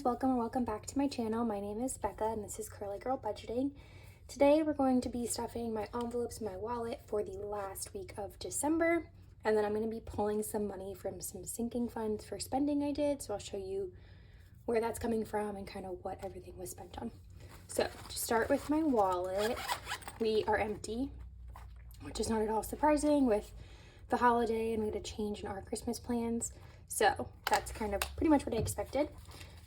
friends, welcome back to my channel. My name is Becca and this is Curly Girl Budgeting. Today we're going to be stuffing my envelopes in my wallet for the last week of December, and then I'm going to be pulling some money from some sinking funds for spending I did, so I'll show you where that's coming from and kind of what everything was spent on. So to start with my wallet, we are empty, which is not at all surprising with the holiday, and we had a change in our Christmas plans. So that's kind of pretty much what I expected.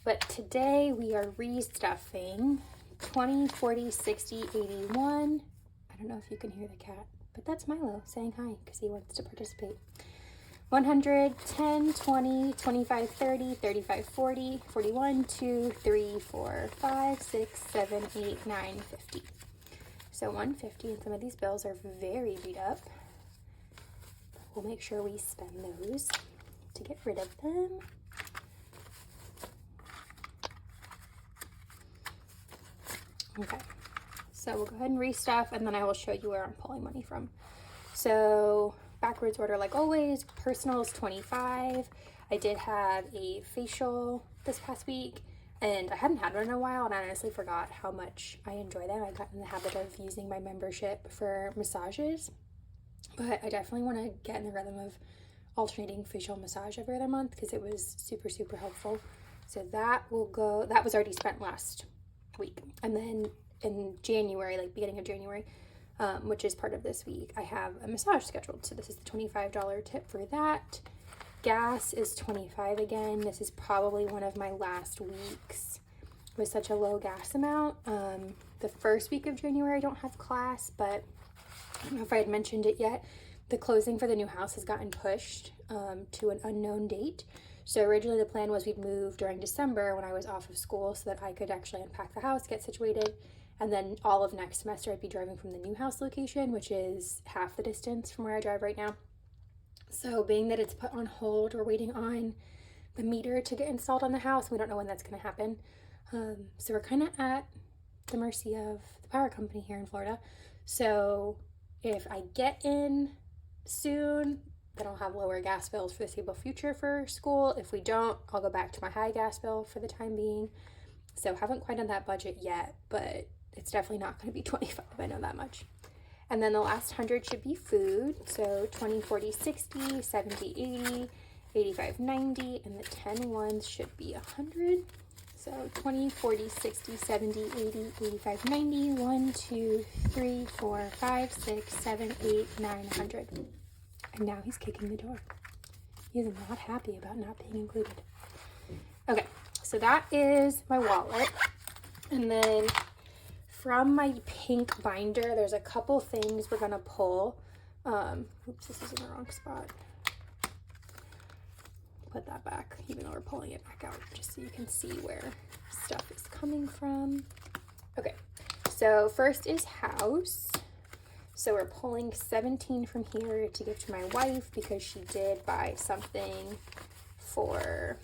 But today we are restuffing 20, 40, 60, 81. I don't know if you can hear the cat, but that's Milo saying hi because he wants to participate. 100, 10, 20, 25, 30, 35, 40, 41, 2, 3, 4, 5, 6, 7, 8, 9, 50. So 150, and some of these bills are very beat up. We'll make sure we spend those to get rid of them. Okay, so we'll go ahead and restuff, and then I will show you where I'm pulling money from. So backwards order like always. Personal is 25. I did have a facial this past week, and I hadn't had one in a while, and I honestly forgot how much I enjoy them. I got in the habit of using my membership for massages, but I definitely want to get in the rhythm of alternating facial massage every other month because it was super helpful. So that will go, that was already spent last week. And then in January, like beginning of January, which is part of this week, I have a massage scheduled. So this is the $25 tip for that. Gas is 25 again. This is probably one of my last weeks with such a low gas amount. The first week of January I don't have class, but I don't know if I had mentioned it yet. The closing for the new house has gotten pushed to an unknown date. So originally the plan was we'd move during December when I was off of school so that I could actually unpack the house, get situated, and then all of next semester I'd be driving from the new house location, which is half the distance from where I drive right now. So being that it's put on hold, we're waiting on the meter to get installed on the house. We don't know when that's going to happen. So we're kind of at the mercy of the power company here in Florida. So if I get in soon, then I'll have lower gas bills for the foreseeable future for school. If we don't, I'll go back to my high gas bill for the time being. So haven't quite done that budget yet, but it's definitely not going to be 25, I know that much. And then the last 100 should be food. So 20, 40, 60, 70, 80, 85, 90, and the 10 ones should be 100. So 20, 40, 60, 70, 80, 85, 90, 1, 2, 3, 4, 5, 6, 7, 8, 9, 100. And now he's kicking the door. He is not happy about not being included. Okay, so that is my wallet. And then from my pink binder, there's a couple things we're gonna pull. Oops, this is in the wrong spot. Put that back, even though we're pulling it back out, just so you can see where stuff is coming from. Okay, so first is house. So we're pulling 17 from here to give to my wife because she did buy something for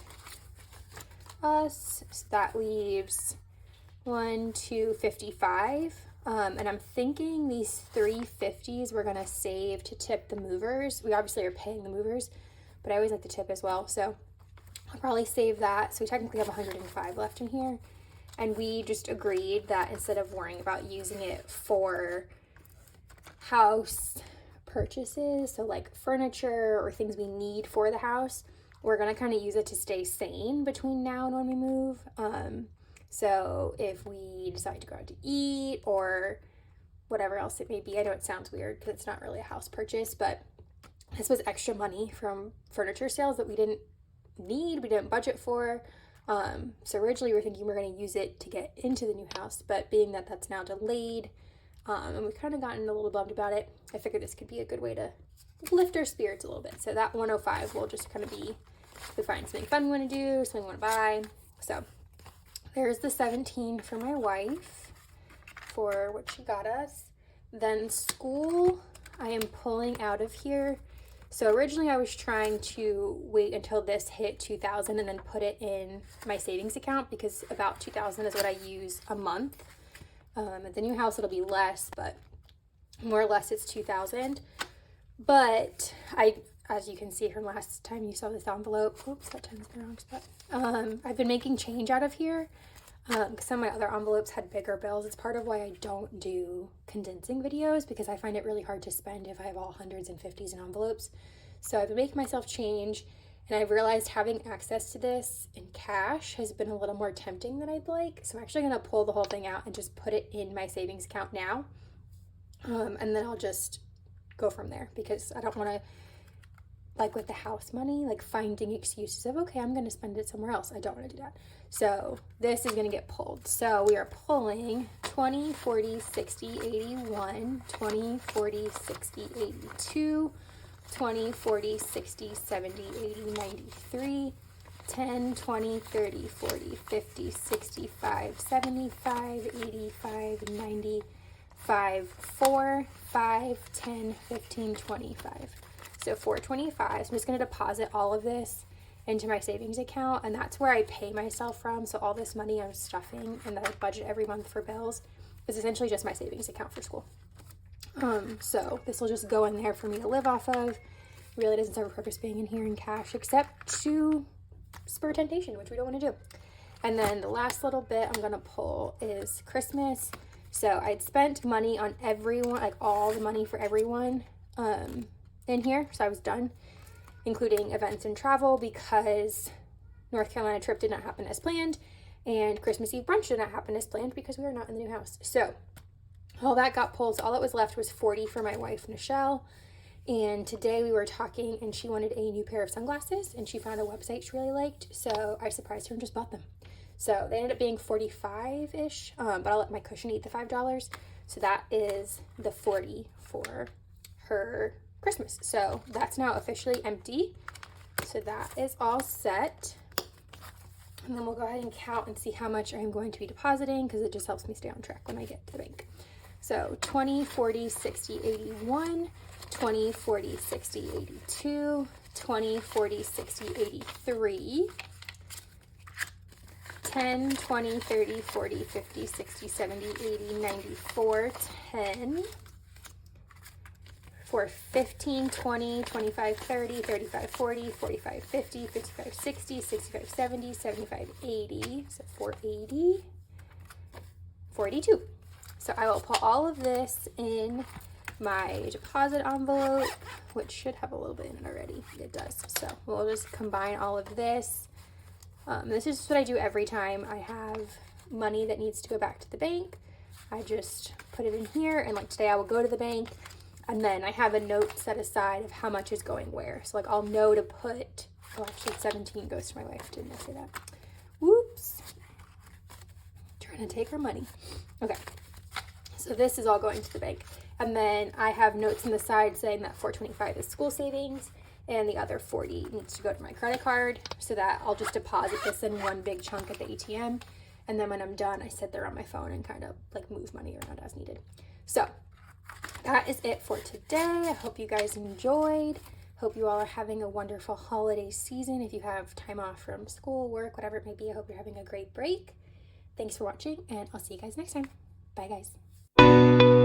us. So that leaves 1, 2, 55. And I'm thinking these 350s we're gonna save to tip the movers. We obviously are paying the movers, but I always like to tip as well. So I'll probably save that. So we technically have 105 left in here. And we just agreed that instead of worrying about using it for house purchases, so like furniture or things we need for the house, we're gonna kind of use it to stay sane between now and when we move. So if we decide to go out to eat or whatever else it may be, I know it sounds weird because it's not really a house purchase, but this was extra money from furniture sales that we didn't need, we didn't budget for. So originally we were thinking we were going to use it to get into the new house, but being that that's now delayed, and we've kind of gotten a little bummed about it, I figured this could be a good way to lift our spirits a little bit. So that 105 will just kind of be, if we find something fun we want to do, something we want to buy. So there's the 17 for my wife for what she got us. Then school, I am pulling out of here. So originally I was trying to wait until this hit 2,000 and then put it in my savings account because about 2,000 is what I use a month. At the new house it'll be less, but more or less it's 2,000. But I as you can see from last time you saw this envelope, oops, that time's in the wrong spot. I've been making change out of here because some of my other envelopes had bigger bills. It's part of why I don't do condensing videos, because I find it really hard to spend if I have all hundreds and fifties in envelopes. So I've been making myself change, and I've realized having access to this in cash has been a little more tempting than I'd like. So I'm actually going to pull the whole thing out and just put it in my savings account now. And then I'll just go from there, because I don't want to, like with the house money, like finding excuses of, okay, I'm going to spend it somewhere else. I don't want to do that. So this is going to get pulled. So we are pulling 20, 40, 60, 81, 20, 40, 60, 82, 20, 40, 60, 70, 80, 93, 10, 20, 30, 40, 50, 65, 75, 85, 95, 4, 5, 10, 15, 25. So 425. So I'm just going to deposit all of this into my savings account, and that's where I pay myself from. So all this money I'm stuffing and that I budget every month for bills is essentially just my savings account for school. So this will just go in there for me to live off of. It really doesn't serve a purpose being in here in cash, except to spur temptation, which we don't want to do. And then the last little bit I'm going to pull is Christmas. So I'd spent money on everyone, like all the money for everyone in here. So I was done, including events and travel, because North Carolina trip did not happen as planned, and Christmas Eve brunch did not happen as planned because we were not in the new house. So all that got pulled. So all that was left was 40 for my wife, Nichelle. And today we were talking, and she wanted a new pair of sunglasses, and she found a website she really liked. So I surprised her and just bought them. So they ended up being 45-ish, but I'll let my cushion eat the $5. So that is the 40 for her Christmas. So that's now officially empty. So that is all set. And then we'll go ahead and count and see how much I'm going to be depositing, because it just helps me stay on track when I get to the bank. So 20, 40, 60, 81, 20, 40, 60, 82, 20, 40, 60, 83, 10, 20, 30, 40, 50, 60, 70, 80, 94, 10, for 15, 20, 25, 30, 35, 40, 45, 50, 55, 60, 65, 70, 75, 80, so 480, 42. So I will put all of this in my deposit envelope, which should have a little bit in it already. It does. So we'll just combine all of this. This is what I do every time I have money that needs to go back to the bank. I just put it in here, and like today I will go to the bank, and then I have a note set aside of how much is going where. So like I'll know to put, oh actually 17 goes to my wife, didn't I say that? Whoops. Trying to take her money. Okay. So this is all going to the bank. And then I have notes on the side saying that 425 is school savings, and the other 40 needs to go to my credit card, so that I'll just deposit this in one big chunk at the ATM. And then when I'm done, I sit there on my phone and kind of like move money around as needed. So that is it for today. I hope you guys enjoyed. Hope you all are having a wonderful holiday season. If you have time off from school, work, whatever it may be, I hope you're having a great break. Thanks for watching, and I'll see you guys next time. Bye, guys.